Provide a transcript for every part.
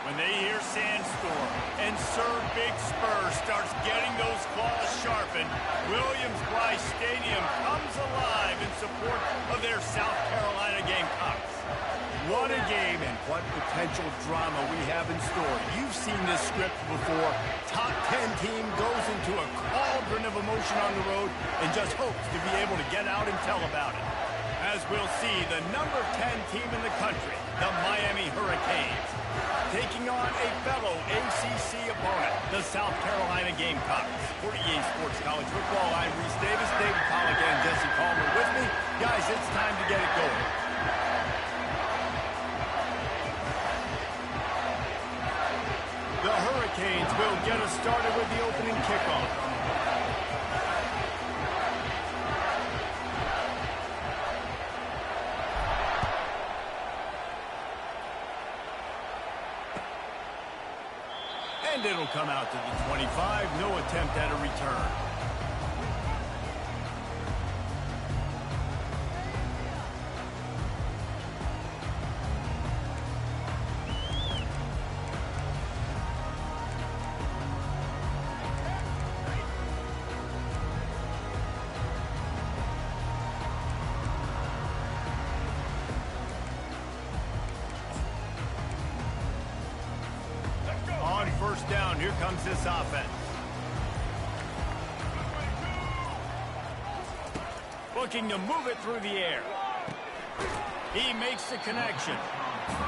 When they hear Sandstorm and Sir Big Spur starts getting those claws sharpened, Williams-Brice Stadium comes alive in support of their South Carolina Gamecocks. What a game and what potential drama we have in store. You've seen this script before. Top 10 team goes into a cauldron of emotion on the road and just hopes to be able to get out and tell about it. As we'll see, the number 10 team in the country, the Miami Hurricanes, taking on a fellow ACC opponent, the South Carolina Gamecocks. For EA Sports College Football, I'm Reese Davis, David Pollack, and Jesse Palmer with me. Guys, it's time to get it going. The Hurricanes will get us started with the opening kickoff. And it'll come out to the 25. No attempt at a return. First down, here comes this offense. Looking to move it through the air. He makes the connection.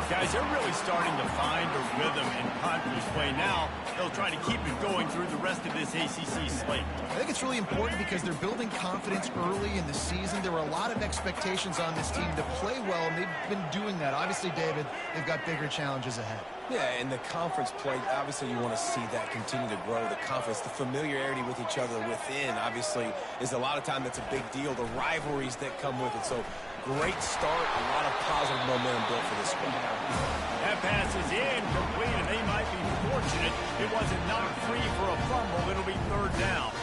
Guys, they're really starting to find a rhythm in conference play now. They'll try to keep it going through the rest of this ACC slate. I think it's really important because they're building confidence early in the season. There were a lot of expectations on this team to play well, and they've been doing that. Obviously, David, they've got bigger challenges ahead. Yeah, and the conference play, obviously you want to see that continue to grow, the confidence, the familiarity with each other within, obviously, is a lot of time that's a big deal, the rivalries that come with it. So, great start, a lot of positive momentum built for this squad. That pass is incomplete, and they might be fortunate it wasn't knocked free for a fumble. It'll be third down.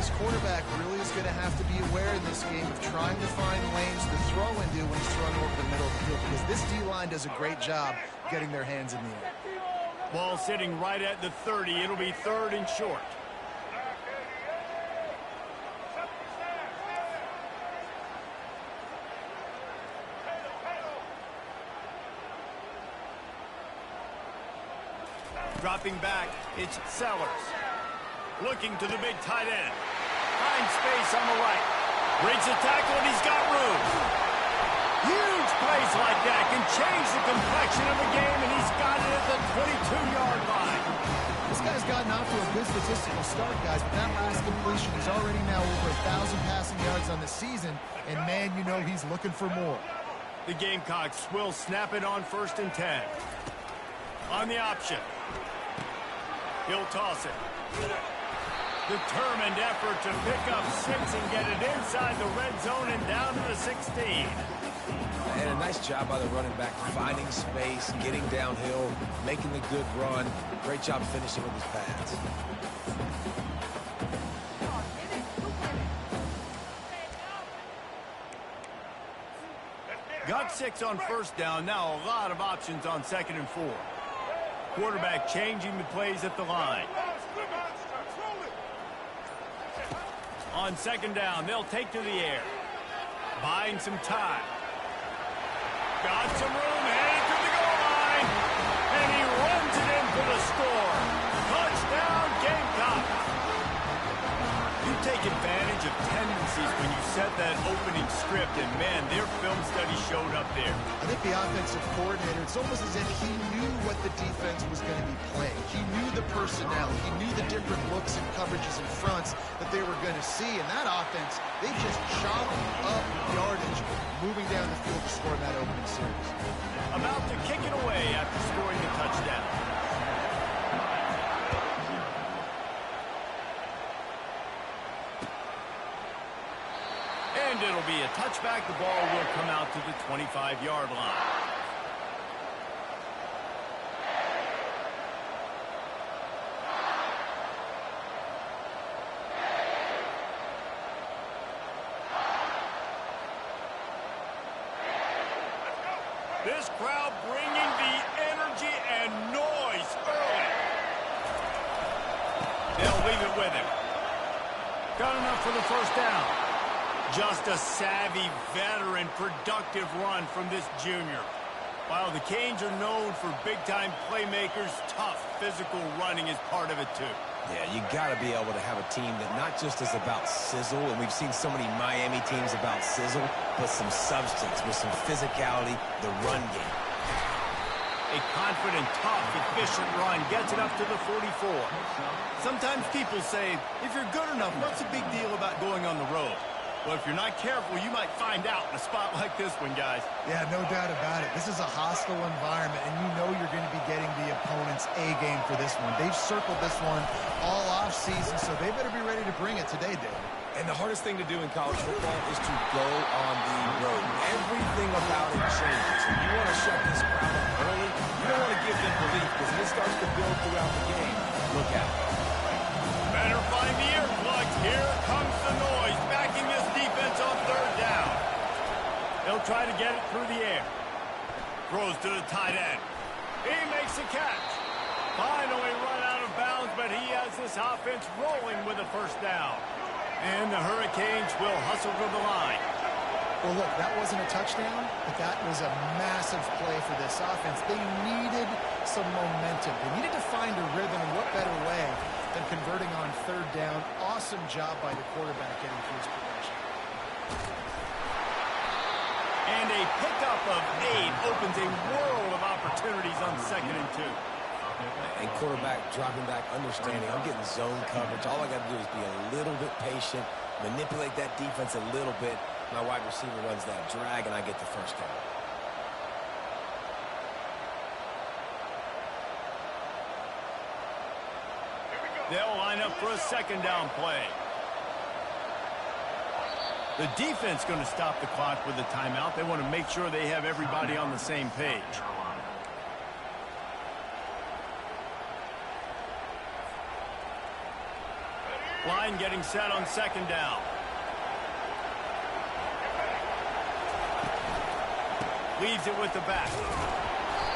This quarterback really is going to have to be aware in this game of trying to find lanes to throw into when he's throwing over the middle of the field, because this D-line does a great job getting their hands in the air. Ball sitting right at the 30. It'll be third and short. Dropping back, it's Sellers. Looking to the big tight end. Finds space on the right. Breaks a tackle, and he's got room. Huge plays like that can change the complexion of a game, and he's got it at the 22-yard line. This guy's gotten off to a good statistical start, guys, but that last completion, he's already now over 1,000 passing yards on the season, and man, you know he's looking for more. The Gamecocks will snap it on 1st and 10. On the option. He'll toss it. Determined effort to pick up 6 and get it inside the red zone and down to the 16. And a nice job by the running back, finding space, getting downhill, making the good run. Great job finishing with his pads. Got 6 on 1st down. Now a lot of options on 2nd and 4. Quarterback changing the plays at the line. On 2nd down, they'll take to the air. Buying some time. Got some room, headed to the goal line. And he runs it in for the score. Touchdown, Gamecock. You take advantage of tendencies when you set that opening script, and man, their film study showed up there. I think the offensive coordinator, it's almost as if he knew what the defense was going to be playing. He knew the personnel. He knew the different looks and coverages and fronts that they were going to see. And that offense, they just chopped up yardage, moving down the field to score in that opening series. About to kick it away after scoring the touchdown. And it'll be a touchback. The ball will come out to the 25-yard line. This crowd bringing the energy energy and noise early. They'll leave it with him. Got enough for the first down. Just a savvy, veteran, productive run from this junior. While the Canes are known for big-time playmakers, tough physical running is part of it too. Yeah, you got to be able to have a team that not just is about sizzle, and we've seen so many Miami teams about sizzle, but some substance with some physicality, the run game. A confident, tough, efficient run gets it up to the 44. Sometimes people say, if you're good enough, what's the big deal about going on the road? Well, if you're not careful, you might find out in a spot like this one, guys. Yeah, no doubt about it. This is a hostile environment, and you know you're going to be getting the opponent's A game for this one. They've circled this one all off-season, so they better be ready to bring it today, David. And the hardest thing to do in college football is to go on the road. Everything about it changes. If you want to shut this crowd up early, you don't want to give them belief, because if it starts to build throughout the game, look out. Better find the earplugs. Here comes the noise, backing this defense on third down. They'll try to get it through the air. Throws to the tight end. He makes a catch. Finally run out of bounds, but he has this offense rolling with a first down. And the Hurricanes will hustle to the line. Well, look, that wasn't a touchdown, but that was a massive play for this offense. They needed some momentum. They needed to find a rhythm, and what better way than converting on third down. Awesome job by the quarterback getting through his progression. And a pickup of 8 opens a world of opportunities on 2nd and 2. And quarterback dropping back, understanding I'm getting zone coverage. All I got to do is be a little bit patient, manipulate that defense a little bit. My wide receiver runs that drag, and I get the first down. They'll line up for a 2nd down play. The defense going to stop the clock with a timeout. They want to make sure they have everybody on the same page. Line getting set on 2nd down. Leaves it with the back.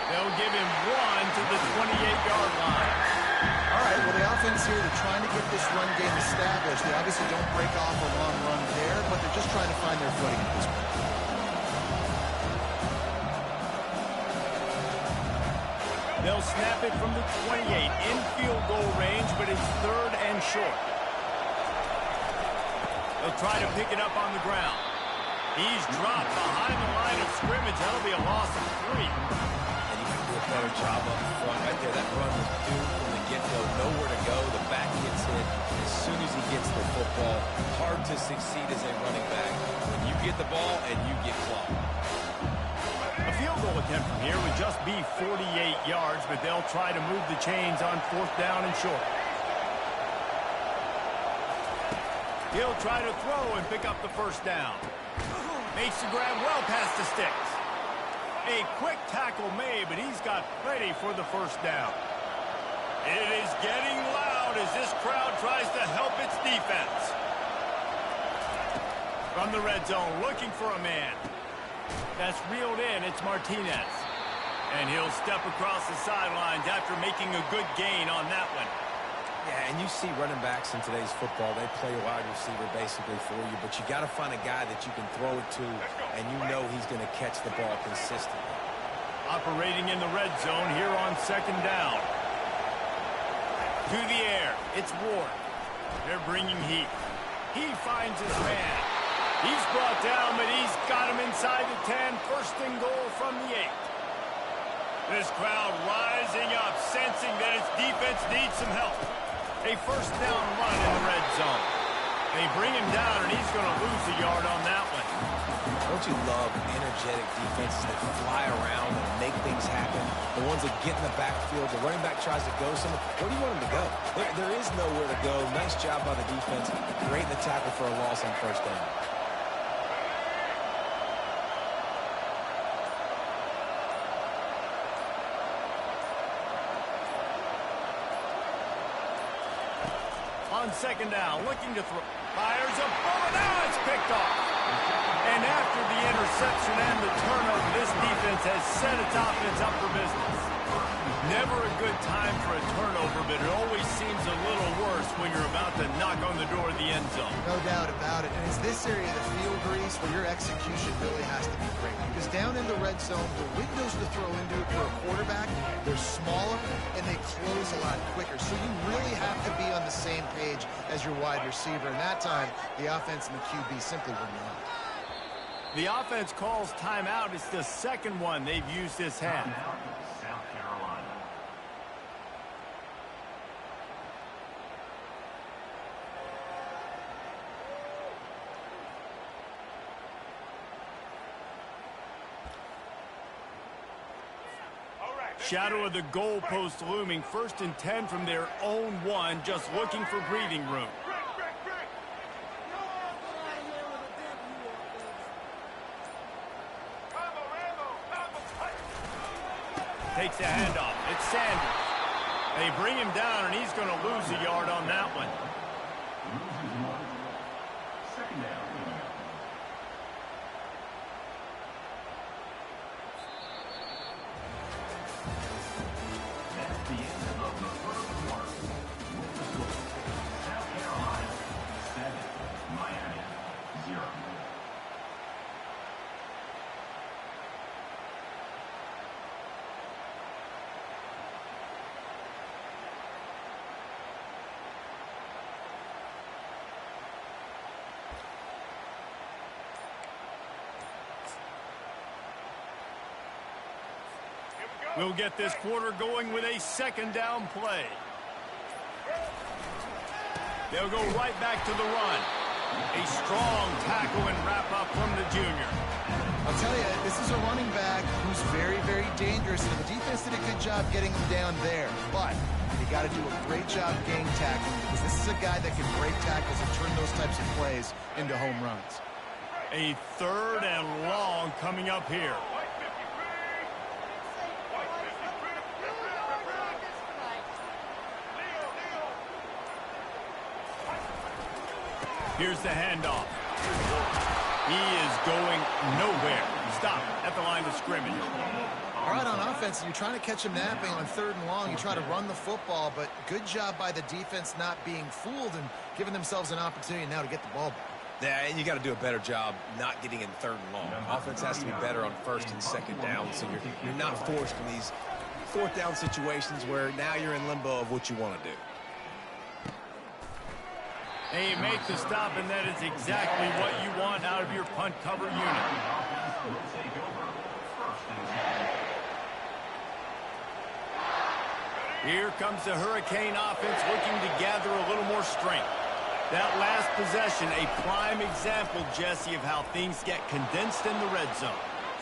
They'll give him 1 to the 28-yard line. All right, well, the offense here, they're trying to get this run game established. They obviously don't break off a long run there, but they're just trying to find their footing at this point. They'll snap it from the 28 in field goal range, but it's 3rd and short. They'll try to pick it up on the ground. He's dropped behind the line of scrimmage. That'll be a loss of 3. And you can do a better job up front. Right there, that run was doomed from the get-go. Nowhere to go. The back gets hit as soon as he gets the football. Hard to succeed as a running back when you get the ball and you get clocked. A field goal attempt from here would just be 48 yards, but they'll try to move the chains on 4th down and short. He'll try to throw and pick up the first down. Makes the grab well past the sticks. A quick tackle made, but he's got plenty for the first down. It is getting loud as this crowd tries to help its defense. From the red zone, looking for a man. That's reeled in. It's Martinez. And he'll step across the sidelines after making a good gain on that one. Yeah, and you see running backs in today's football, they play a wide receiver basically for you, but you got to find a guy that you can throw it to, and you know he's going to catch the ball consistently. Operating in the red zone here on 2nd down. To the air, it's Ward. They're bringing heat. He finds his man. He's brought down, but he's got him inside the 10. 1st and goal from the 8. This crowd rising up, sensing that its defense needs some help. A 1st down run in the red zone. They bring him down, and he's going to lose a yard on that one. Don't you love energetic defenses that fly around and make things happen? The ones that get in the backfield, the running back tries to go somewhere. Where do you want him to go? There is nowhere to go. Nice job by the defense. Great in the tackle for a loss on 1st down. On 2nd down, looking to throw. Fires a bullet. Now it's picked off. And after the interception and the turnover, this defense has set its offense up for business. Never a good time for a turnover, but it always seems a little worse when you're about to knock on the door of the end zone. No doubt about it. And it's this area of the field, Grease, where your execution really has to be great. Because down in the red zone, the windows to throw into it for a quarterback, they're smaller and they close a lot quicker. So you really have to be on the same page as your wide receiver. And that time, the offense and the QB simply were not. The offense calls timeout. It's the second one they've used this half. South Carolina. Shadow of the goalpost looming. 1st and 10 from their own 1, just looking for breathing room. Takes the handoff. It's Sanders. They bring him down, and he's going to lose a yard on that one. Second down. That's the end of the first quarter. South Carolina 7, Miami 0. We'll get this quarter going with a 2nd down play. They'll go right back to the run. A strong tackle and wrap up from the junior. I'll tell you, this is a running back who's very, very dangerous. And the defense did a good job getting him down there. But you got to do a great job gang tackling, because this is a guy that can break tackles and turn those types of plays into home runs. A 3rd and long coming up here. Here's the handoff. He is going nowhere. Stop at the line of scrimmage. All right, on offense, you're trying to catch him napping on 3rd and long. You try to run the football, but good job by the defense not being fooled and giving themselves an opportunity now to get the ball back. Yeah, and you got to do a better job not getting in 3rd and long. Offense has to be better on 1st and 2nd down, so you're not forced in these 4th down situations where now you're in limbo of what you want to do. And you make the stop, and that is exactly what you want out of your punt cover unit. Here comes the Hurricane offense looking to gather a little more strength. That last possession, a prime example, Jesse, of how things get condensed in the red zone.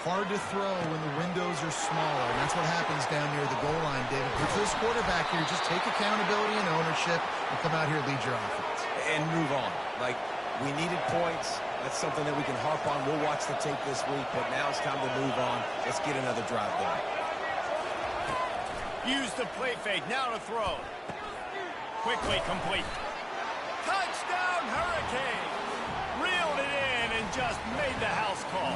Hard to throw when the windows are smaller, and that's what happens down near the goal line, David. But for this quarterback here, just take accountability and ownership and come out here and lead your offense. And move on. Like, we needed points. That's something that we can harp on. We'll watch the tape this week, but now it's time to move on. Let's get another drive going. Use the play fake. Now to throw. Quickly complete. Touchdown, Hurricane! Reeled it in and just made the house call.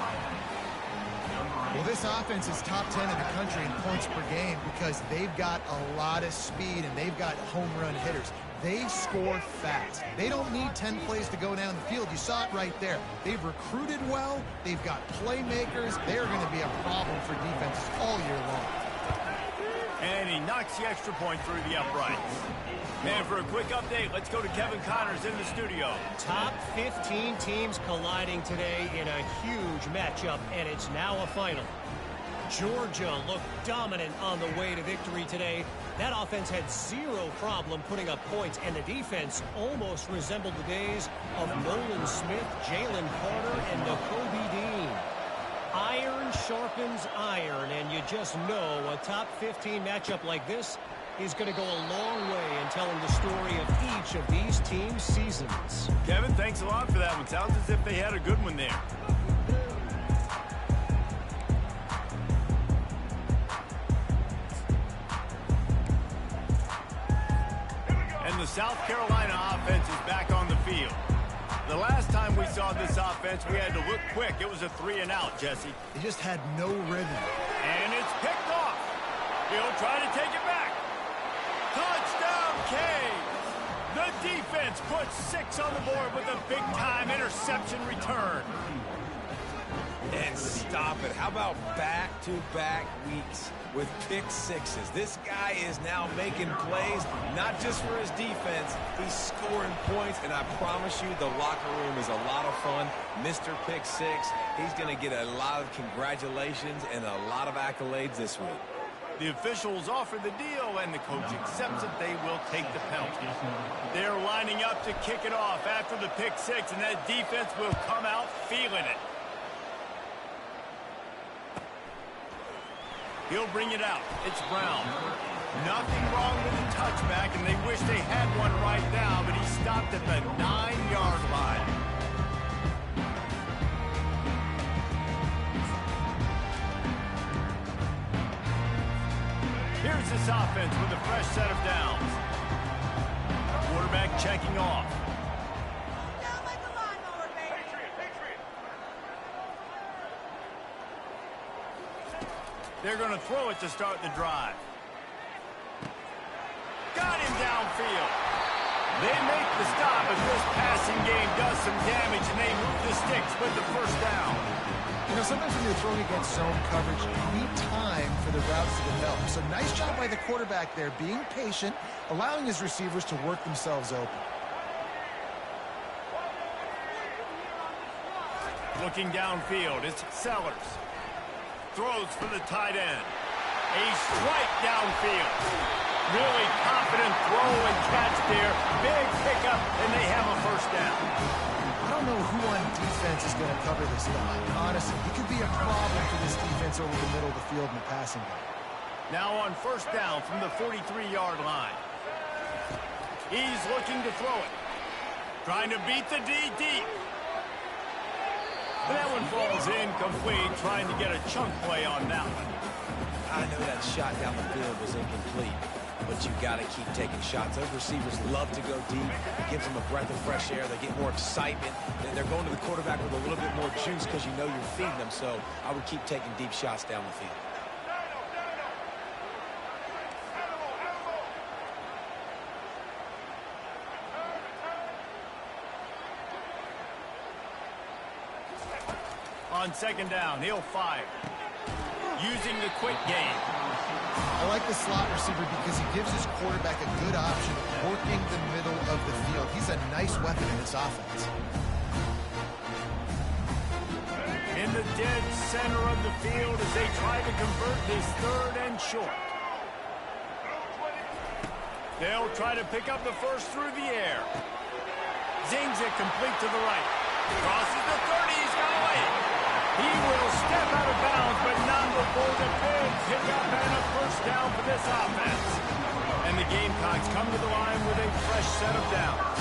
Well, this offense is top 10 in the country in points per game because they've got a lot of speed and they've got home run hitters. They score fast. They don't need 10 plays to go down the field. You saw it right there. They've recruited well. They've got playmakers. They're going to be a problem for defenses all year long. And he knocks the extra point through the uprights. Man, for a quick update, let's go to Kevin Connors in the studio. Top 15 teams colliding today in a huge matchup, and it's now a final. Georgia looked dominant on the way to victory today. That offense had zero problem putting up points, and the defense almost resembled the days of Nolan Smith, Jalen Carter, and Nakobe Dean. Iron sharpens iron, and you just know a top 15 matchup like this is going to go a long way in telling the story of each of these teams' seasons. Kevin, thanks a lot for that one. Sounds as if they had a good one there. And the South Carolina offense is back on the field. The last time we saw this offense, we had to look quick. It was a 3-and-out, Jesse. They just had no rhythm. And it's picked off. He'll try to take it back. Touchdown, Cave. The defense puts 6 on the board with a big-time interception return. And stop it. How about back-to-back weeks with pick sixes? This guy is now making plays, not just for his defense. He's scoring points, and I promise you the locker room is a lot of fun. Mr. Pick Six, he's going to get a lot of congratulations and a lot of accolades this week. The officials offer the deal, and the coach accepts it. They will take the penalty. They're lining up to kick it off after the pick six, and that defense will come out feeling it. He'll bring it out. It's Brown. Nothing wrong with the touchback, and they wish they had one right now, but he stopped at the 9-yard line. Here's this offense with a fresh set of downs. Quarterback checking off. They're going to throw it to start the drive. Got him downfield. They make the stop, but this passing game does some damage, and they move the sticks with the first down. You know, sometimes when you're throwing against zone coverage, you need time for the routes to develop. So nice job by the quarterback there, being patient, allowing his receivers to work themselves open. Looking downfield, it's Sellers. Throws for the tight end. A strike downfield. Really confident throw and catch there. Big pickup, and they have a first down. I don't know who on defense is going to cover this guy. Honestly, he could be a problem for this defense over the middle of the field in the passing game. Now on first down from the 43-yard line. He's looking to throw it. Trying to beat the D deep. That one falls incomplete, trying to get a chunk play on that one. I know that shot down the field was incomplete, but you got to keep taking shots. Those receivers love to go deep. It gives them a breath of fresh air. They get more excitement. They're going to the quarterback with a little bit more juice because you know you're feeding them. So I would keep taking deep shots down the field. On second down, he'll fire. Using the quick game. I like the slot receiver because he gives his quarterback a good option of working the middle of the field. He's a nice weapon in this offense. In the dead center of the field as they try to convert this third and short. They'll try to pick up the first through the air. Zings it complete to the right. Crosses the 30, he's got away. He will step out of bounds, but not before the big pickup and a first down for this offense. And the Gamecocks come to the line with a fresh set of downs.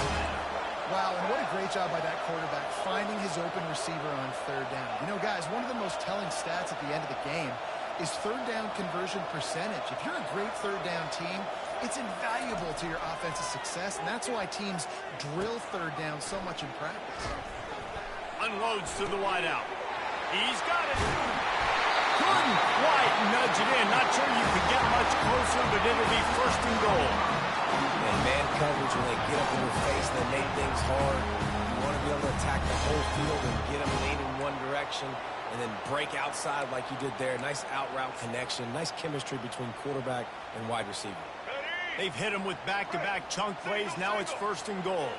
Wow, and what a great job by that quarterback finding his open receiver on third down. You know, guys, one of the most telling stats at the end of the game is third down conversion percentage. If you're a great third down team, it's invaluable to your offensive success, and that's why teams drill third down so much in practice. Unloads to the wideout. He's got it. Couldn't quite nudge it in. Not sure you could get much closer, but it'll be first and goal. And man coverage, when they get up in your face and they make things hard, you want to be able to attack the whole field and get them leaning one direction and then break outside like you did there. Nice out-route connection. Nice chemistry between quarterback and wide receiver. They've hit him with back-to-back chunk plays. Now it's first and goal.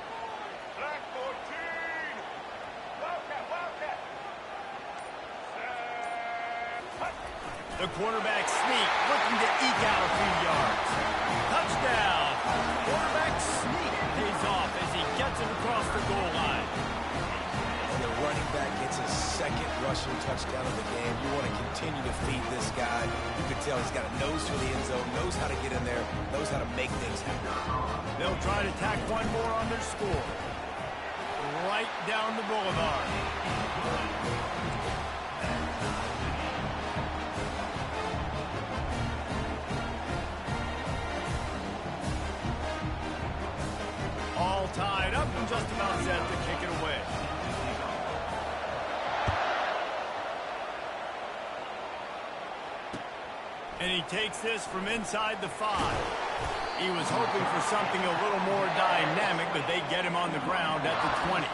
The quarterback sneak, looking to eke out a few yards. Touchdown! Quarterback sneak pays off as he gets it across the goal line. And the running back gets his second rushing touchdown of the game. You want to continue to feed this guy. You can tell he's got a nose for the end zone, knows how to get in there, knows how to make things happen. They'll try to tack one more on their score. Right down the boulevard. All tied up and just about set to kick it away. And he takes this from inside the 5. He was hoping for something a little more dynamic, but they get him on the ground at the 20.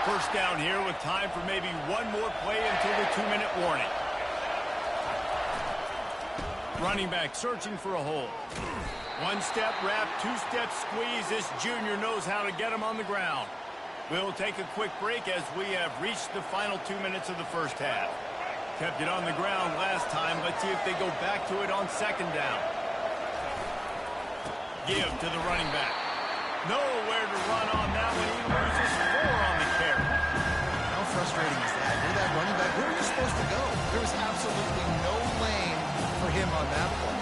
First down here with time for maybe one more play until the 2-minute warning. Running back searching for a hole. One-step wrap, two-step squeeze. This junior knows how to get him on the ground. We'll take a quick break as we have reached the final 2 minutes of the first half. Kept it on the ground last time. Let's see if they go back to it on second down. Give to the running back. Nowhere to run on that one. He loses 4 on the carry. How frustrating is that? You're that running back. Where are you supposed to go? There was absolutely no lane for him on that play.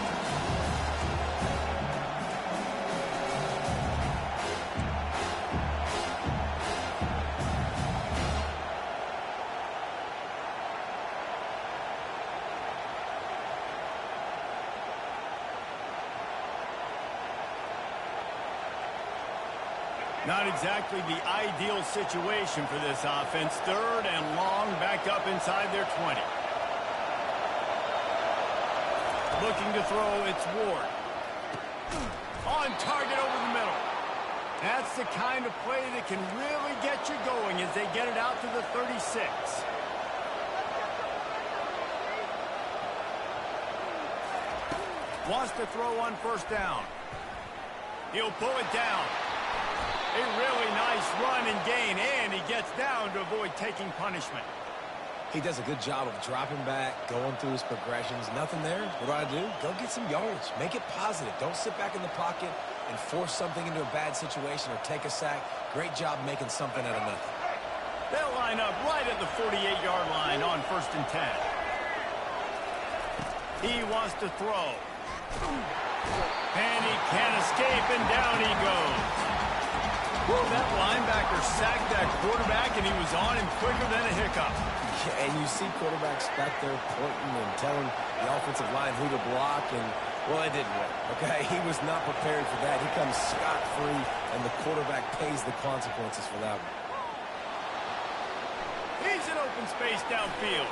Not exactly the ideal situation for this offense. 3rd and long, back up inside their 20. Looking to throw, it's Ward. On target over the middle. That's the kind of play that can really get you going as they get it out to the 36. Wants to throw on first down. He'll pull it down. A really nice run and gain, and he gets down to avoid taking punishment. He does a good job of dropping back, going through his progressions. Nothing there. What do? Go get some yardage. Make it positive. Don't sit back in the pocket and force something into a bad situation or take a sack. Great job making something out of nothing. They'll line up right at the 48-yard line on 1st and 10. He wants to throw. And he can't escape, and down he goes. Well, that linebacker sacked that quarterback, and he was on him quicker than a hiccup. Yeah, and you see quarterbacks back there pointing and telling the offensive line who to block, and, well, it didn't work, okay? He was not prepared for that. He comes scot-free, and the quarterback pays the consequences for that one. He's in open space downfield.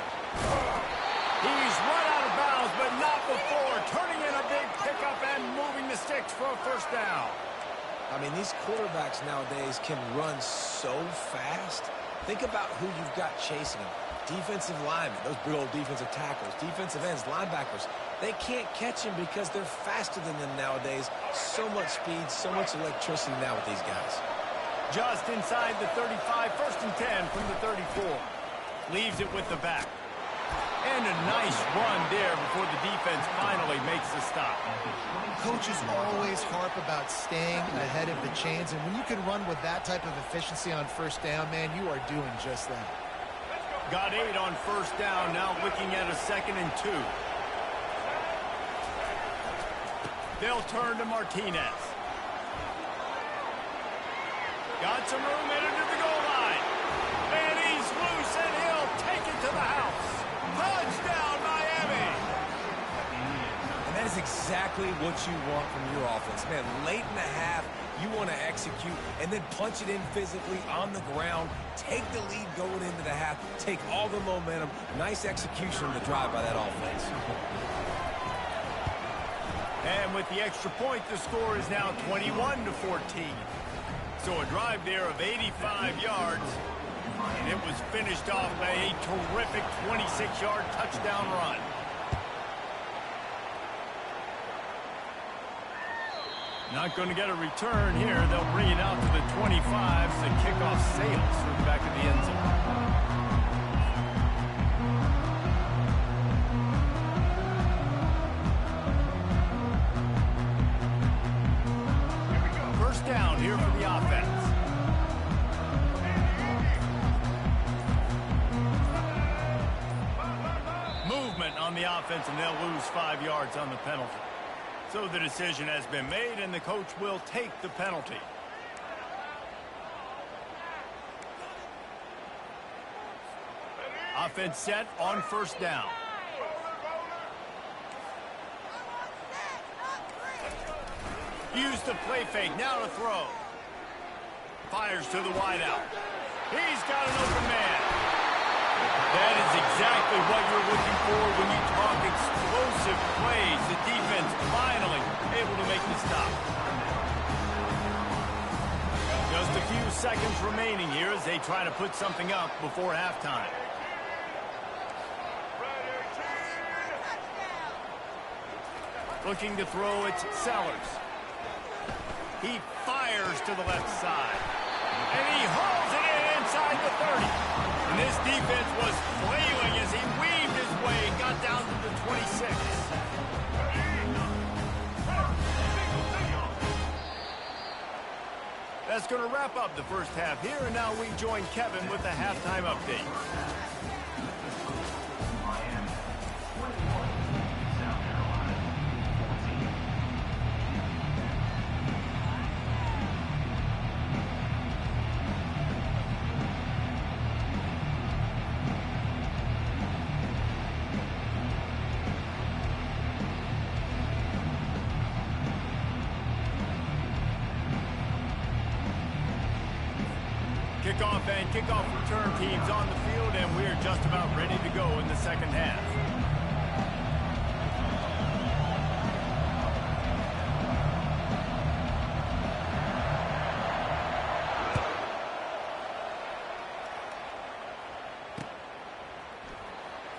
He's run out of bounds, but not before, turning in a big pickup and moving the sticks for a first down. I mean, these quarterbacks nowadays can run so fast. Think about who you've got chasing them. Defensive linemen, those big old defensive tackles, defensive ends, linebackers. They can't catch them because they're faster than them nowadays. So much speed, so much electricity now with these guys. Just inside the 35, 1st and 10 from the 34. Leaves it with the back. And a nice run there before the defense finally makes the stop. Coaches always harp about staying ahead of the chains, and when you can run with that type of efficiency on first down, man, you are doing just that. Got 8 on first down, now looking at a 2nd and 2. They'll turn to Martinez. Got some room in to the goal line. And he's loose, and he'll take it to the house. Touchdown, Miami! And that is exactly what you want from your offense. Man, late in the half, you want to execute and then punch it in physically on the ground. Take the lead going into the half. Take all the momentum. Nice execution of the drive by that offense. And with the extra point, the score is now 21-14. So a drive there of 85 yards. And it was finished off by a terrific 26-yard touchdown run. Not going to get a return here. They'll bring it out to the 25 as the kickoff sails through the back of the end zone. First down here for the offense. Movement on the offense, and they'll lose 5 yards on the penalty. So the decision has been made, and the coach will take the penalty. Offense set on first down. Used the play fake, now to throw. Fires to the wideout. He's got an open man. That is exactly what you're looking for when you talk explosive plays. The defense finally able to make the stop. Just a few seconds remaining here as they try to put something up before halftime. Looking to throw, it's Sellers. He fires to the left side. And he hauls it in inside the 30. And this defense was flailing as he weaved his way and got down to the 26. That's going to wrap up the first half here, and now we join Kevin with the halftime update. Miami 21, South Carolina 14. Kickoff and kickoff return teams on the field, and we're just about ready to go in the second half.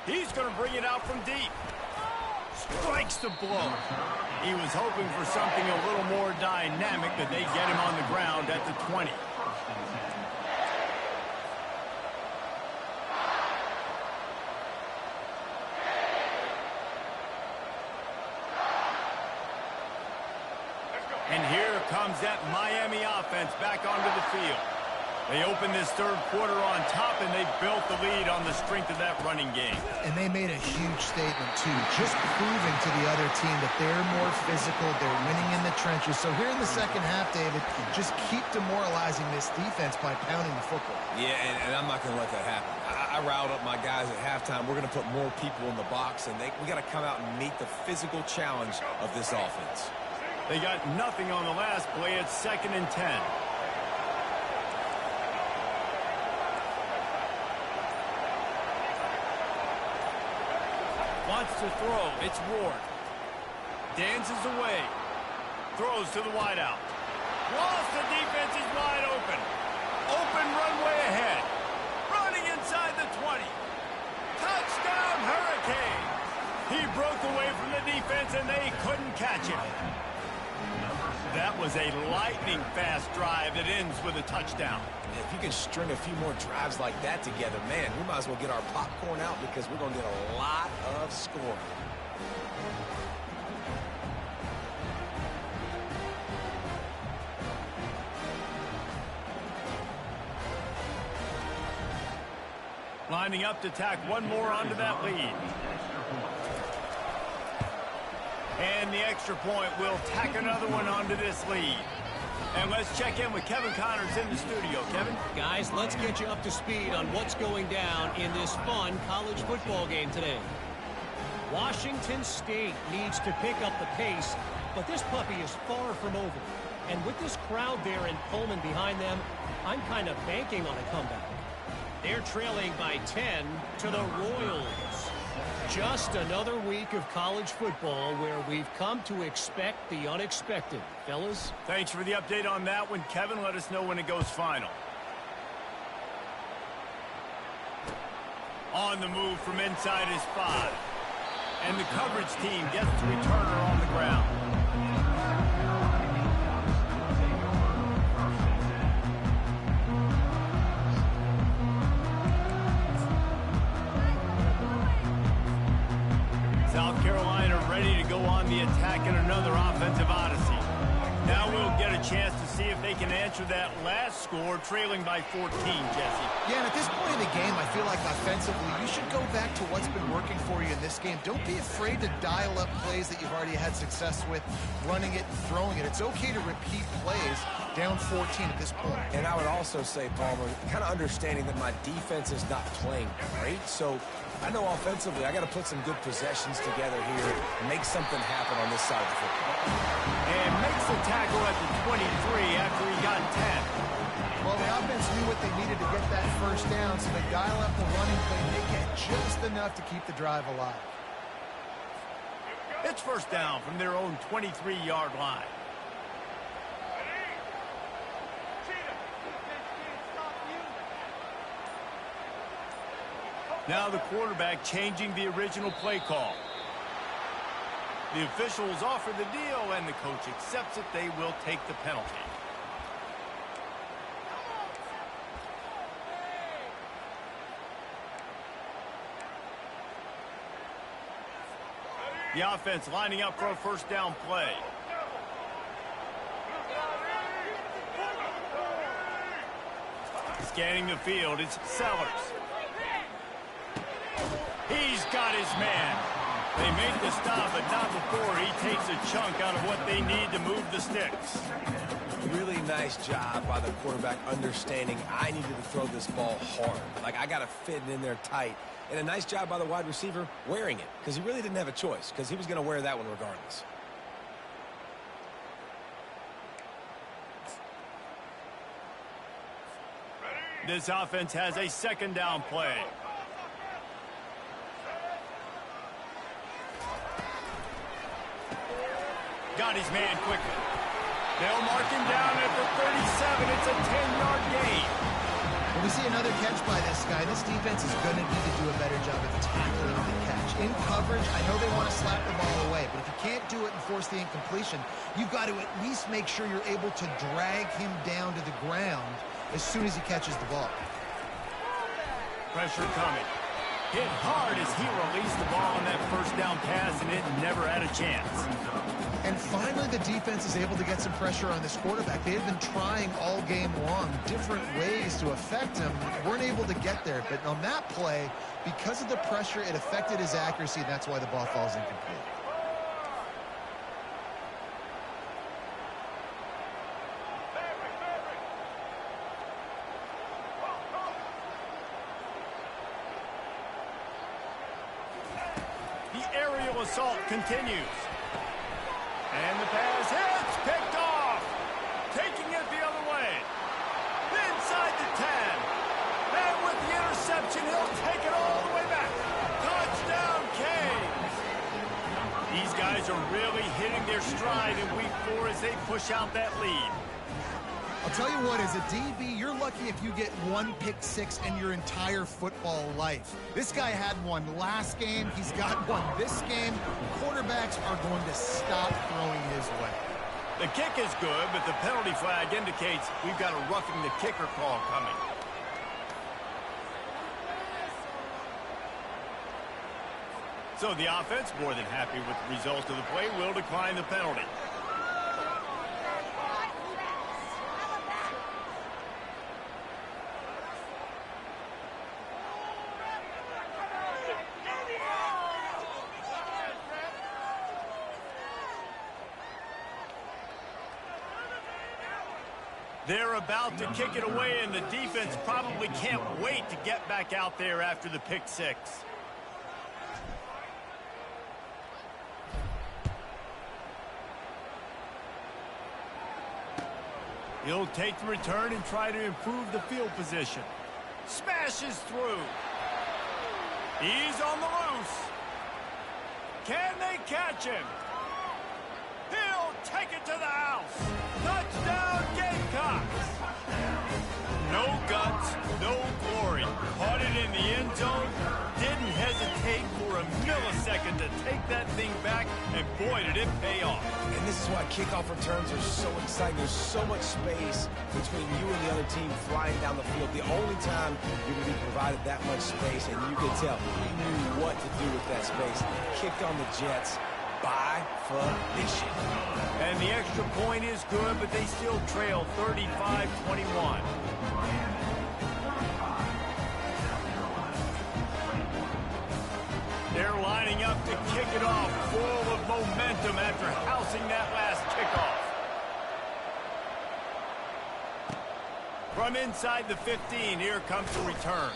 He's going to bring it out from deep. Strikes the blow. He was hoping for something a little more dynamic, but they get him on the ground at the 20. And here comes that Miami offense back onto the field. They opened this third quarter on top, and they built the lead on the strength of that running game. And they made a huge statement, too, just proving to the other team that they're more physical, they're winning in the trenches. So here in the second half, David, just keep demoralizing this defense by pounding the football. Yeah, and I'm not going to let that happen. I riled up my guys at halftime. We're going to put more people in the box, and we got to come out and meet the physical challenge of this offense. They got nothing on the last play. It's 2nd and 10. Wants to throw. It's Ward. Dances away. Throws to the wideout. Lost, the defense is wide open. Open runway ahead. Running inside the 20. Touchdown, Hurricanes. He broke away from the defense, and they couldn't catch him. That was a lightning-fast drive that ends with a touchdown. If you can string a few more drives like that together, man, we might as well get our popcorn out because we're going to get a lot of scoring. Lining up to tack one more onto that lead. And the extra point will tack another one onto this lead. And let's check in with Kevin Connors in the studio. Kevin? Guys, let's get you up to speed on what's going down in this fun college football game today. Washington State needs to pick up the pace, but this puppy is far from over. And with this crowd there in Pullman behind them, I'm kind of banking on a comeback. They're trailing by 10 to the Royals. Just another week of college football where we've come to expect the unexpected. Fellas? Thanks for the update on that one, Kevin. Let us know when it goes final. On the move from inside his 5. And the coverage team gets the returner on the ground. South Carolina ready to go on the attack in another offensive odyssey. Now we'll get a chance to see if they can answer that last score, trailing by 14, Jesse. Yeah, and at this point in the game, I feel like offensively, you should go back to what's been working for you in this game. Don't be afraid to dial up plays that you've already had success with, running it and throwing it. It's okay to repeat plays down 14 at this point. And I would also say, Palmer, kind of understanding that my defense is not playing great, so I know offensively I got to put some good possessions together here and make something happen on this side of the football. And makes the tackle at the 23 after he got 10. Well, the offense knew what they needed to get that first down, so they dial up the running play and they get just enough to keep the drive alive. It's first down from their own 23-yard line. Now the quarterback changing the original play call. The officials offer the deal, and the coach accepts it. They will take the penalty. The offense lining up for a first down play. Scanning the field, it's Sellers. He's got his man. They make the stop, but not before he takes a chunk out of what they need to move the sticks. Really nice job by the quarterback understanding I needed to throw this ball hard. Like, I got to fit it in there tight. And a nice job by the wide receiver wearing it, because he really didn't have a choice, because he was going to wear that one regardless. This offense has a second down play. Got his man quickly. They'll mark him down at the 37. It's a 10-yard gain. When we see another catch by this guy, this defense is going to need to do a better job of tackling the catch. In coverage, I know they want to slap the ball away, but if you can't do it and force the incompletion, you've got to at least make sure you're able to drag him down to the ground as soon as he catches the ball. Pressure coming. Hit hard as he released the ball on that first down pass, and it never had a chance. And finally, the defense is able to get some pressure on this quarterback. They had been trying all game long different ways to affect him. Weren't able to get there. But on that play, because of the pressure, it affected his accuracy, and that's why the ball falls incomplete. The aerial assault continues. And the pass hits, picked off. Taking it the other way. Inside the 10. And with the interception, he'll take it all the way back. Touchdown, Canes. These guys are really hitting their stride in week 4 as they push out that lead. I'll tell you what, as a DB, you're lucky if you get one pick six in your entire football life. This guy had one last game. He's got one this game. Quarterbacks are going to stop throwing his way. The kick is good, but the penalty flag indicates we've got a roughing the kicker call coming. So the offense, more than happy with the result of the play, will decline the penalty. They're about to kick it away, and the defense probably can't wait to get back out there after the pick six. He'll take the return and try to improve the field position. Smashes through. He's on the loose. Can they catch him? He'll take it to the house. Touchdown, Gamecocks. No guts, no glory. Caught it in the end zone. Didn't hesitate for a millisecond to take that thing back, and boy, did it pay off. And this is why kickoff returns are so exciting. There's so much space between you and the other team flying down the field. The only time you're going to be provided that much space, and you could tell he knew what to do with that space. Kicked on the Jets. by definition. And the extra point is good, but they still trail 35-21. They're lining up to kick it off, full of momentum after housing that last kickoff. From inside the 15, here comes the return.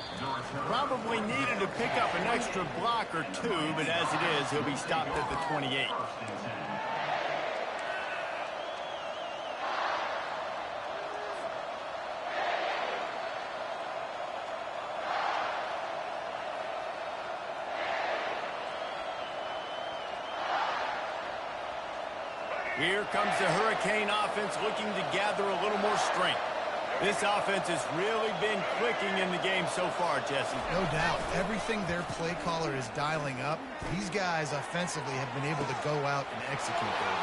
Probably needed to pick up an extra block or two, but as it is, he'll be stopped at the 28. Here comes the Hurricane offense looking to gather a little more strength. This offense has really been clicking in the game so far, Jesse. No doubt. Everything their play caller is dialing up, these guys offensively have been able to go out and execute there.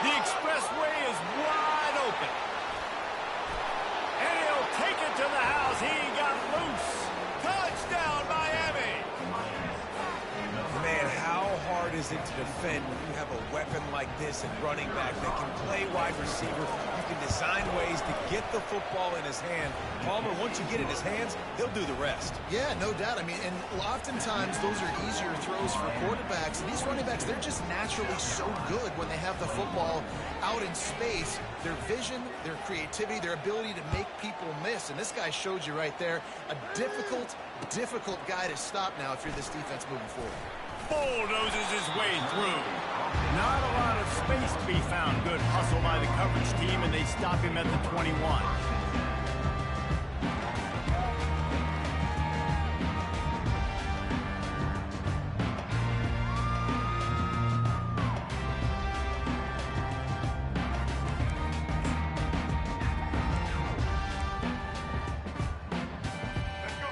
The expressway is wide open. And he'll take it to the house. He got loose. Touchdown, Miami. Man, how hard is it to defend when you have a weapon like this and running back that can play wide receiver? You can design ways to get the football in his hand. Palmer, once you get it in his hands, he'll do the rest. Yeah, no doubt. I mean, and oftentimes those are easier throws for quarterbacks. And these running backs, they're just naturally so good when they have the football out in space. Their vision, their creativity, their ability to make people miss. And this guy showed you right there, a difficult guy to stop now if you're this defense moving forward. Bulldozes his way through. Not a lot of space to be found. Good hustle by the coverage team, and they stop him at the 21.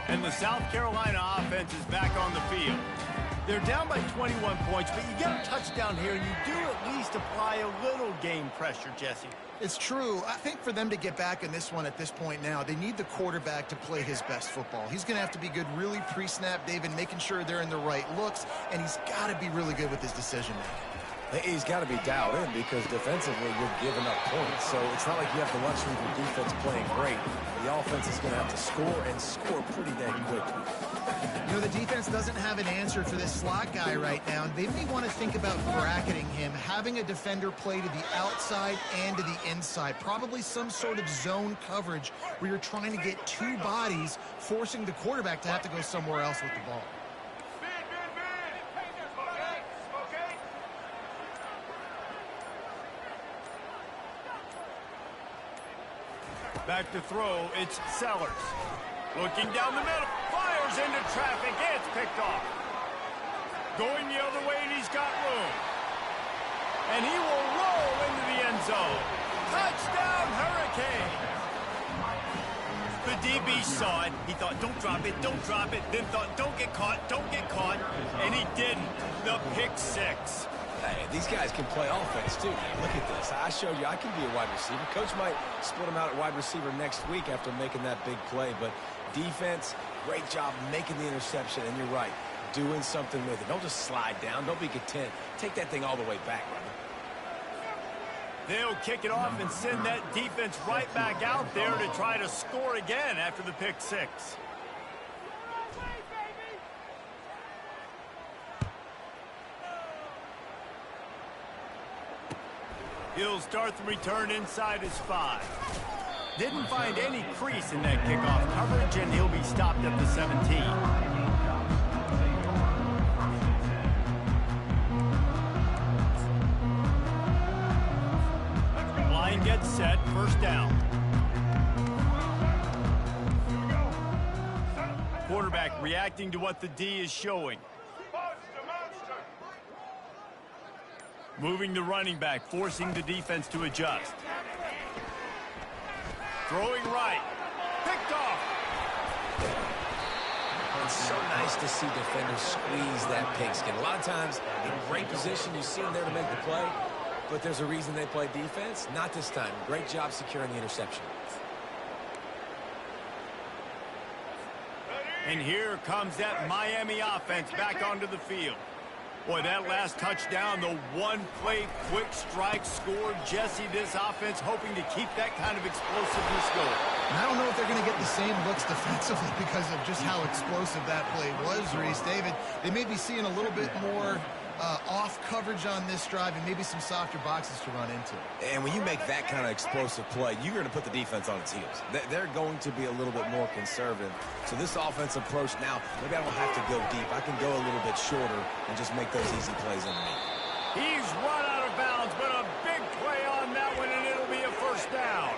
And the South Carolina offense is back on the field. They're down by 21 points, but you get a touchdown here, and you do at least apply a little game pressure, Jesse. It's true. I think for them to get back in this one at this point now, they need the quarterback to play his best football. He's going to have to be good really pre-snap, David, making sure they're in the right looks, and he's got to be really good with his decision-making. He's got to be dialed in because defensively you're giving up points. So it's not like you have the luxury of your defense playing great. The offense is going to have to score and score pretty dang quickly. You know, the defense doesn't have an answer for this slot guy right now, and they may want to think about bracketing him, having a defender play to the outside and to the inside, probably some sort of zone coverage where you're trying to get two bodies, forcing the quarterback to have to go somewhere else with the ball. Back to throw, it's Sellers. Looking down the middle, fires into traffic, it's picked off. Going the other way, and he's got room. And he will roll into the end zone. Touchdown, Hurricane. The DB saw it. He thought, don't drop it, then thought, don't get caught, and he didn't. The pick six. Hey, these guys can play offense, too. Look at this. I showed you I can be a wide receiver. Coach might split him out at wide receiver next week after making that big play. But defense, great job making the interception. And you're right, doing something with it. Don't just slide down. Don't be content. Take that thing all the way back, brother. They'll kick it off and send that defense right back out there to try to score again after the pick six. He'll start the return inside his 5. Didn't find any crease in that kickoff coverage, and he'll be stopped at the 17. Line gets set, first down. Quarterback reacting to what the D is showing. Moving the running back, forcing the defense to adjust. Throwing right. Picked off. It's so nice to see defenders squeeze that pigskin. A lot of times, in great position, you see them there to make the play, but there's a reason they play defense. Not this time. Great job securing the interception. And here comes that Miami offense back onto the field. Boy, that last touchdown, the one-play quick strike scored. Jesse, this offense hoping to keep that kind of explosiveness going. And I don't know if they're going to get the same looks defensively because of just how explosive that play was, Reese. David, they may be seeing a little bit more off coverage on this drive and maybe some softer boxes to run into. And when you make that kind of explosive play, you're going to put the defense on its heels. They're going to be a little bit more conservative. So this offense approach now, maybe I don't have to go deep. I can go a little bit shorter and just make those easy plays underneath. He's run out of bounds, but a big play on that one, and it'll be a first down.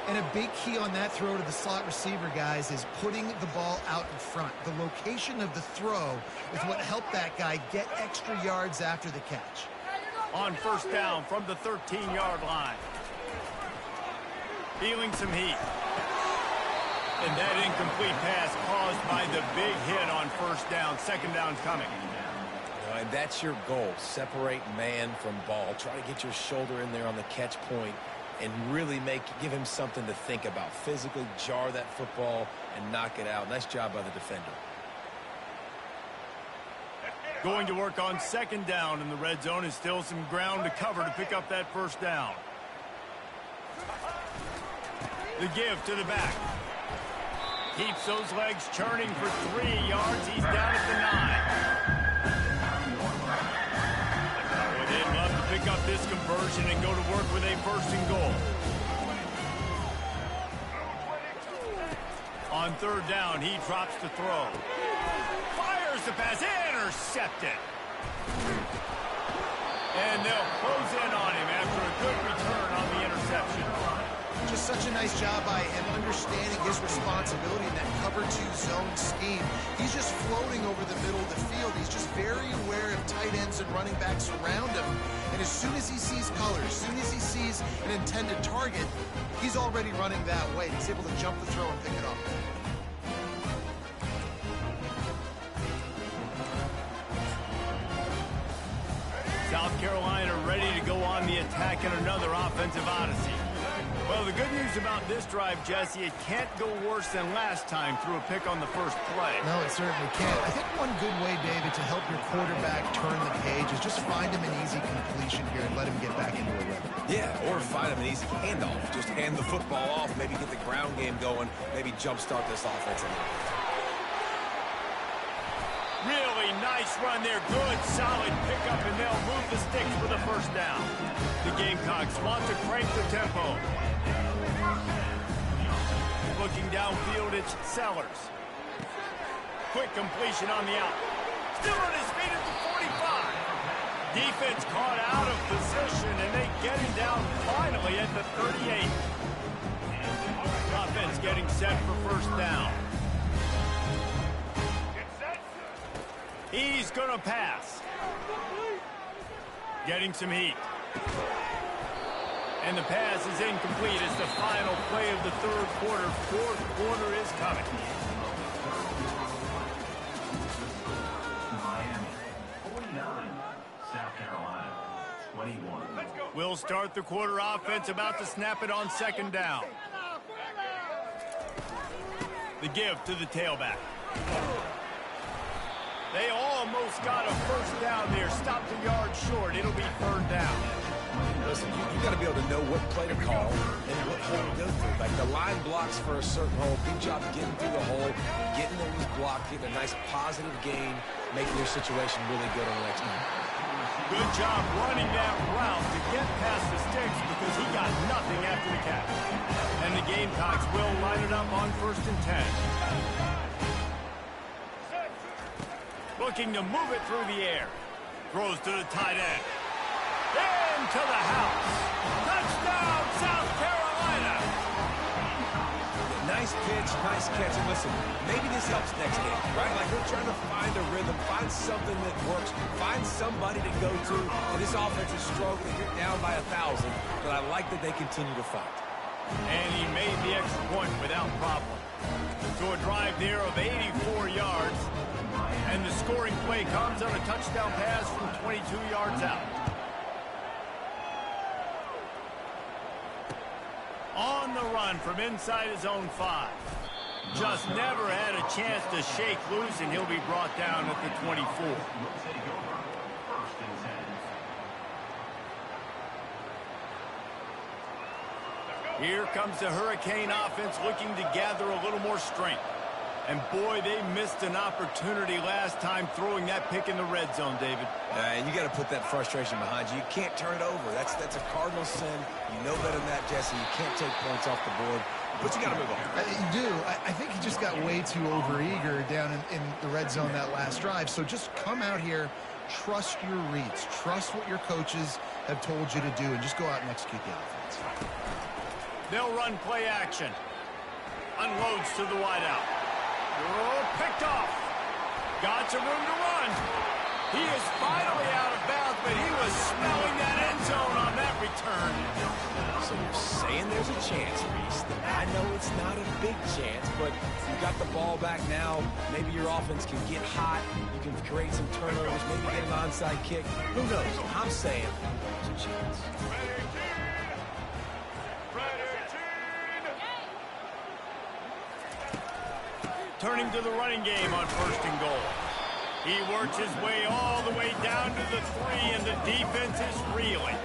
And a big key on that throw to the slot receiver, guys, is putting the ball out in front. The location of the throw is what helped that guy get extra yards after the catch. On first down from the 13-yard line. Feeling some heat. And that incomplete pass caused by the big hit on first down. Second down coming. And that's your goal. Separate man from ball. Try to get your shoulder in there on the catch point and really give him something to think about. Physically jar that football and knock it out. Nice job by the defender. Going to work on second down, and the red zone is still some ground to cover to pick up that first down. The give to the back. Keeps those legs churning for 3 yards. He's down at the 9. They'd love to pick up this conversion and go to work with a first and goal. On third down, he drops the throw. Fires the pass, intercepted. And they'll close in on him after a good return on the interception. Just such a nice job by him understanding his responsibility in that cover 2 zone scheme. He's just floating over the middle of the field. He's just very aware of tight ends and running backs around him. And as soon as he sees color, as soon as he sees an intended target, he's already running that way. He's able to jump the throw and pick it up. South Carolina ready to go on the attack in another offensive odyssey. Well, the good news about this drive, Jesse, it can't go worse than last time through a pick on the first play. No, it certainly can't. I think one good way, David, to help your quarterback turn the page is just find him an easy completion here and let him get back into a rhythm. Yeah, or find him an easy handoff. Just hand the football off, maybe get the ground game going, maybe jumpstart this offense a little bit. Really nice run there. Good, solid pickup, and they'll move the sticks for the first down. The Gamecocks want to crank the tempo. Looking downfield, it's Sellers. Quick completion on the out. Still on his feet at the 45. Defense caught out of position, and they get him down finally at the 38. Offense getting set for first down. He's going to pass. Getting some heat. And the pass is incomplete as the final play of the third quarter. Fourth quarter is coming. Miami 49, South Carolina 21. We'll start the quarter. Offense about to snap it on second down. The give to the tailback. They almost got a first down there. Stopped a yard short. It'll be third down. Listen, you got to be able to know what play to call and what hole to go through. Like the line blocks for a certain hole. Good job getting through the hole, getting those blocks, getting a nice positive gain, making your situation really good on the next time. Good job running that route to get past the sticks because he got nothing after the catch. And the Gamecocks will line it up on 1st and 10. Looking to move it through the air. Throws to the tight end. Into the house. Touchdown, South Carolina. Nice pitch, nice catch. And listen, maybe this helps next game, right? Like they're trying to find a rhythm, find something that works, find somebody to go to. And this offense is struggling. You're down by 1,000, but I like that they continue to fight. And he made the extra point without problem. So a drive there of 84 yards. And the scoring play comes on a touchdown pass from 22 yards out. On the run from inside his own 5. Just never had a chance to shake loose, and he'll be brought down at the 24. first and 10. Here comes the Hurricane offense looking to gather a little more strength. And boy, they missed an opportunity last time throwing that pick in the red zone, David. And you got to put that frustration behind you. You can't turn it over. That's a cardinal sin. You know better than that, Jesse. You can't take points off the board. But you got to move on. You do. I think he just got way too overeager down in the red zone that last drive. So just come out here, trust your reads, trust what your coaches have told you to do, and just go out and execute the offense. They'll run play action. Unloads to the wideout. Oh, picked off. Got some room to run. He is finally out of bounds, but he was smelling that end zone on that return. So you're saying there's a chance, Reese. I know it's not a big chance, but you got the ball back now. Maybe your offense can get hot. You can create some turnovers, maybe get an onside kick. Who knows? I'm saying there's a chance. Turning to the running game on 1st and goal. He works his way all the way down to the 3, and the defense is reeling.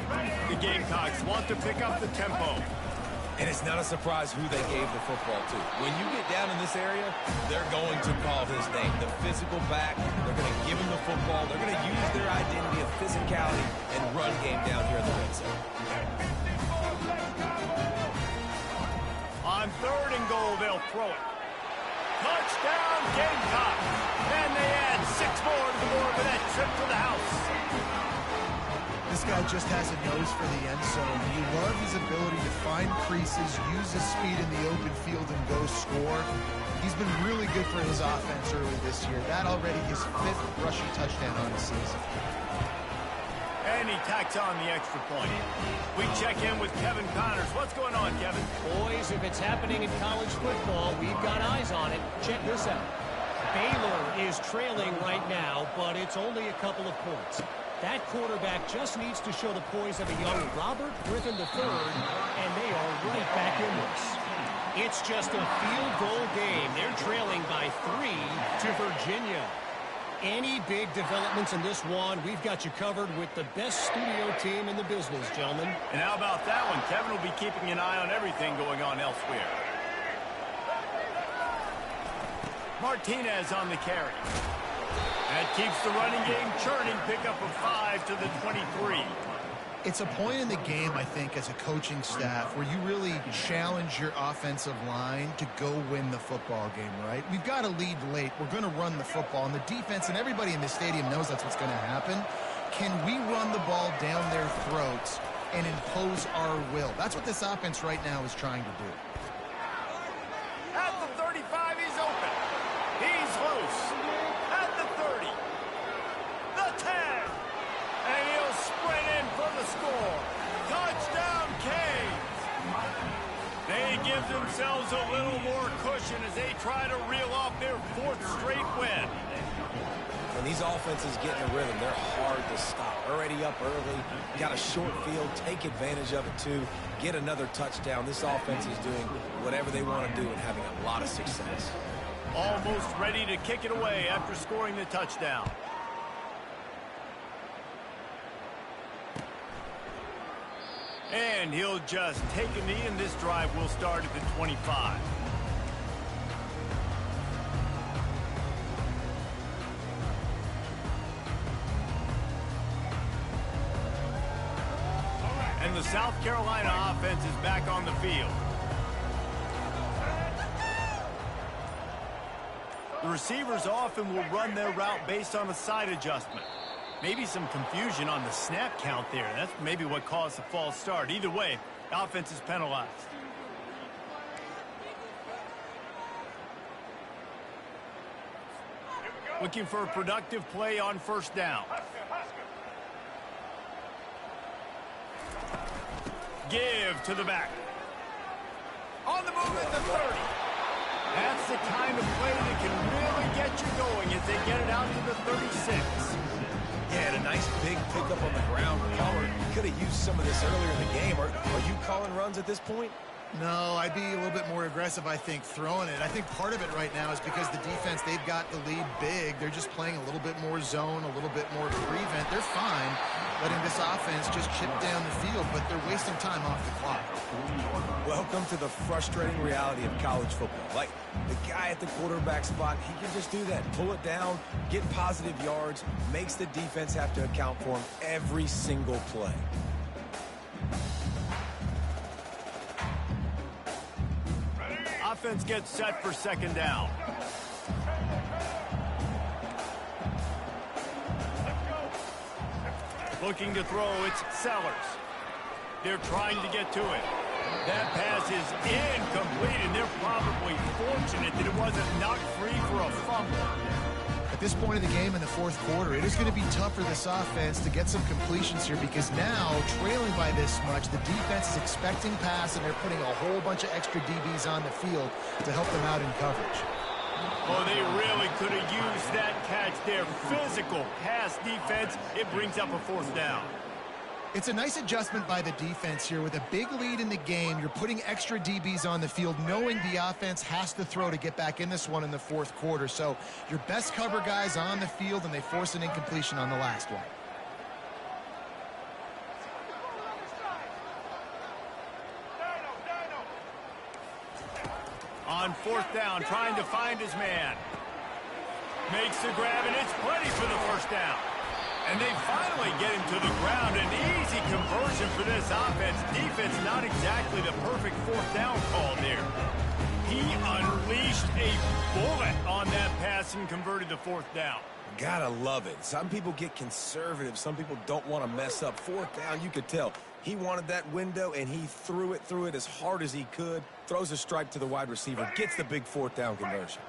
The Gamecocks want to pick up the tempo. And it's not a surprise who they gave the football to. When you get down in this area, they're going to call his name. The physical back, they're going to give him the football. They're going to use their identity of physicality and run game down here in the red zone. On 3rd and goal, they'll throw it. Touchdown, Gamecocks! And they add 6 more to the board with that trip to the house. This guy just has a nose for the end zone. You love his ability to find creases, use his speed in the open field, and go score. He's been really good for his offense early this year. That already his 5th rushing touchdown on the season. And he tacks on the extra point. We check in with Kevin Connors. What's going on, Kevin? Boys, if it's happening in college football, we've got eyes on it. Check this out. Baylor is trailing right now, but it's only a couple of points. That quarterback just needs to show the poise of a young Robert Griffin III, and they are right back in this. It's just a field goal game. They're trailing by 3 to Virginia. Any big developments in this one, we've got you covered with the best studio team in the business, gentlemen. And how about that one? Kevin will be keeping an eye on everything going on elsewhere. Martinez on the carry. That keeps the running game churning. Pickup of 5 to the 23. It's a point in the game, I think, as a coaching staff where you really challenge your offensive line to go win the football game, right? We've got to lead late. We're going to run the football, and the defense and everybody in the stadium knows that's what's going to happen. Can we run the ball down their throats and impose our will? That's what this offense right now is trying to do. At the 35, he's open. He's loose. At the 30. The 10. And he'll sprint in for the score. Touchdown, Canes. They give themselves a little more cushion as they try to reel off their 4th straight win. When these offenses get in a rhythm, they're hard to stop. Already up early, got a short field, take advantage of it too, get another touchdown. This offense is doing whatever they want to do and having a lot of success. Almost ready to kick it away after scoring the touchdown. And he'll just take a knee, and this drive will start at the 25. And the South Carolina offense is back on the field. The receivers often will run their route based on a side adjustment. Maybe some confusion on the snap count there. That's maybe what caused the false start. Either way, the offense is penalized. Looking for a productive play on 1st down. Give to the back. On the move at the 30. That's the kind of play that can really get you going as they get it out to the 36. Yeah, and a nice big pickup on the ground. Pollard could have used some of this earlier in the game. Are you calling runs at this point? No, I'd be a little bit more aggressive, I think, throwing it. I think part of it right now is because the defense, they've got the lead big. They're just playing a little bit more zone, a little bit more prevent. They're fine letting this offense just chip down the field, but they're wasting time off the clock. Welcome to the frustrating reality of college football. Like, the guy at the quarterback spot, he can just do that. Pull it down, get positive yards, makes the defense have to account for him every single play. Offense gets set for second down. Looking to throw, it's Sellers. They're trying to get to it. That pass is incomplete, and they're probably fortunate that it wasn't knocked free for a fumble. At this point of the game in the fourth quarter, it is going to be tough for this offense to get some completions here because now, trailing by this much, the defense is expecting pass, and they're putting a whole bunch of extra DBs on the field to help them out in coverage. Oh, they really could have used that catch there. Physical pass defense. It brings up a fourth down. It's a nice adjustment by the defense here. With a big lead in the game, you're putting extra DBs on the field, knowing the offense has to throw to get back in this one in the fourth quarter. So your best cover guys on the field, and they force an incompletion on the last one. On fourth down, trying to find his man. Makes the grab, and it's plenty for the first down. And they finally get him to the ground. An easy conversion for this offense. Defense, not exactly the perfect fourth down call there. He unleashed a bullet on that pass and converted the fourth down. Gotta love it. Some people get conservative. Some people don't want to mess up. Fourth down, you could tell. He wanted that window, and he threw it as hard as he could. Throws a strike to the wide receiver. Gets the big fourth down conversion.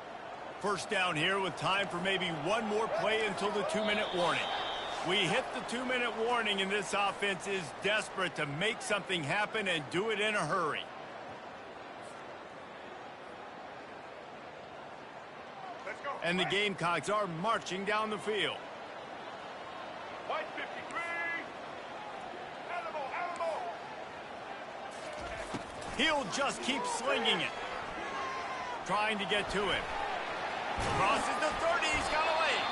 First down here with time for maybe one more play until the 2-minute warning. We hit the 2-minute warning, and this offense is desperate to make something happen and do it in a hurry. And the Gamecocks are marching down the field. White 53. Animal. He'll just keep slinging it. Trying to get to it. Crosses the 30. He's got a lane.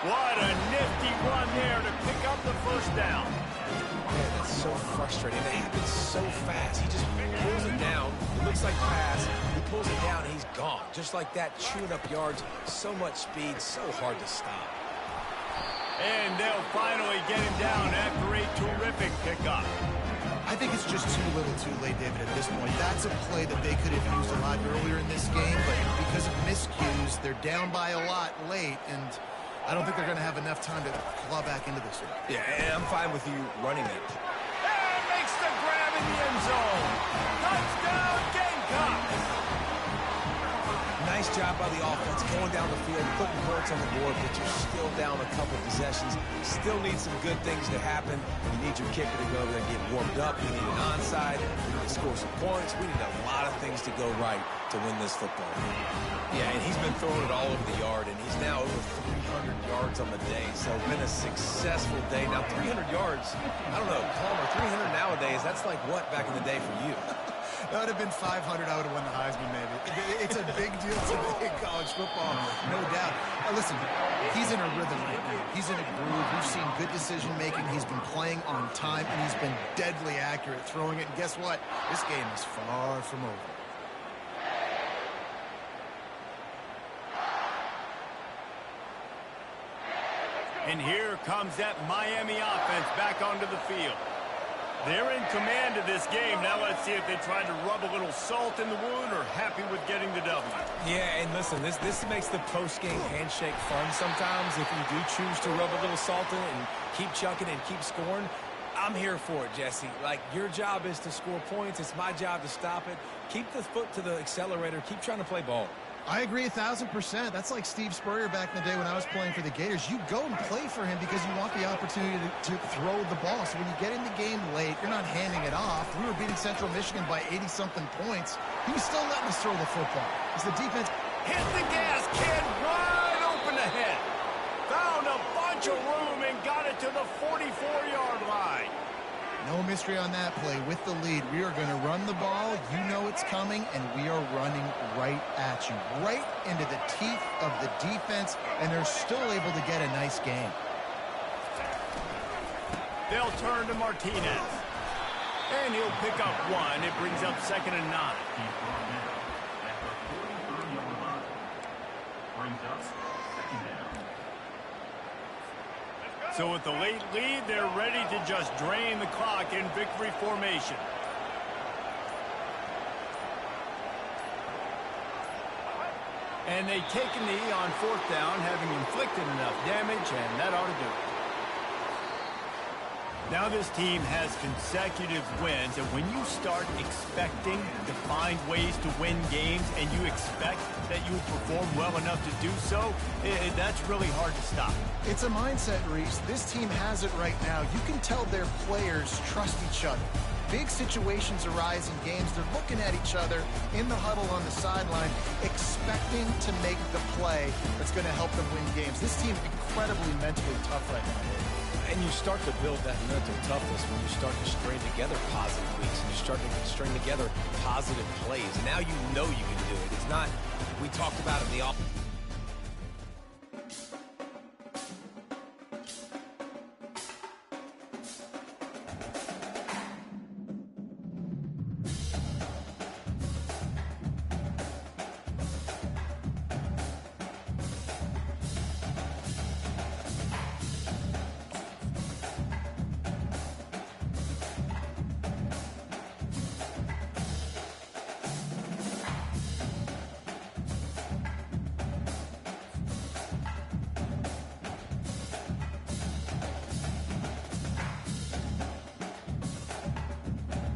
What a nifty run there to pick up the first down. Man, that's so frustrating. It happens so fast. He just pulls it down. It looks like pass. He pulls it down, and he's gone. Just like that, chewing up yards. So much speed, so hard to stop. And they'll finally get him down after a terrific pickup. I think it's just too little too late, David, at this point. That's a play that they could have used a lot earlier in this game, but because of miscues, they're down by a lot late, and I don't think they're going to have enough time to claw back into this one. Yeah, and I'm fine with you running it. And makes the grab in the end zone. Touchdown, Gamecocks! Nice job by the offense going down the field, putting points on the board, but you're still down a couple possessions. Still need some good things to happen. You need your kicker to go over there and get warmed up. You need an onside. You need to score some points. We need a lot of things to go right to win this football game. Yeah, and he's been throwing it all over the yard, and he's now over 300 yards on the day. So it's been a successful day. Now, 300 yards, I don't know, Palmer, 300 nowadays, that's like what back in the day for you? That would have been 500. I would have won the Heisman, maybe. It's a big deal today in college football, no doubt. Listen, he's in a rhythm right now. He's in a groove. We've seen good decision-making. He's been playing on time, and he's been deadly accurate throwing it. And guess what? This game is far from over. And here comes that Miami offense back onto the field. They're in command of this game. Now let's see if they try to rub a little salt in the wound or happy with getting the W. Yeah, and listen, this makes the post-game handshake fun sometimes. If you do choose to rub a little salt in it and keep chucking and keep scoring, I'm here for it, Jesse. Like, your job is to score points. It's my job to stop it. Keep the foot to the accelerator. Keep trying to play ball. I agree 1,000%. That's like Steve Spurrier back in the day when I was playing for the Gators. You go and play for him because you want the opportunity to throw the ball. So when you get in the game late, you're not handing it off. We were beating Central Michigan by 80-something points. He was still letting us throw the football. It's the defense. Hit the gas, kid, wide open ahead. Found a bunch of room and got it to the 44-yard line. No chemistry on that play with the lead. We are going to run the ball. You know it's coming, and we are running right at you, right into the teeth of the defense, and they're still able to get a nice game. They'll turn to Martinez. And he'll pick up one. It brings up 2nd and 9. He's brought down at the 43-yard line. Brings up 2nd down. So with the late lead, they're ready to just drain the clock in victory formation. And they take a knee on 4th down, having inflicted enough damage, and that ought to do it. Now this team has consecutive wins, and when you start expecting to find ways to win games and you expect that you will perform well enough to do so, that's really hard to stop. It's a mindset, Reese. This team has it right now. You can tell their players trust each other. Big situations arise in games. They're looking at each other in the huddle on the sideline, expecting to make the play that's going to help them win games. This team is incredibly mentally tough right now. And you start to build that mental toughness when you start to string together positive weeks and you start to string together positive plays. Now you know you can do it. It's not, we talked about it in the off.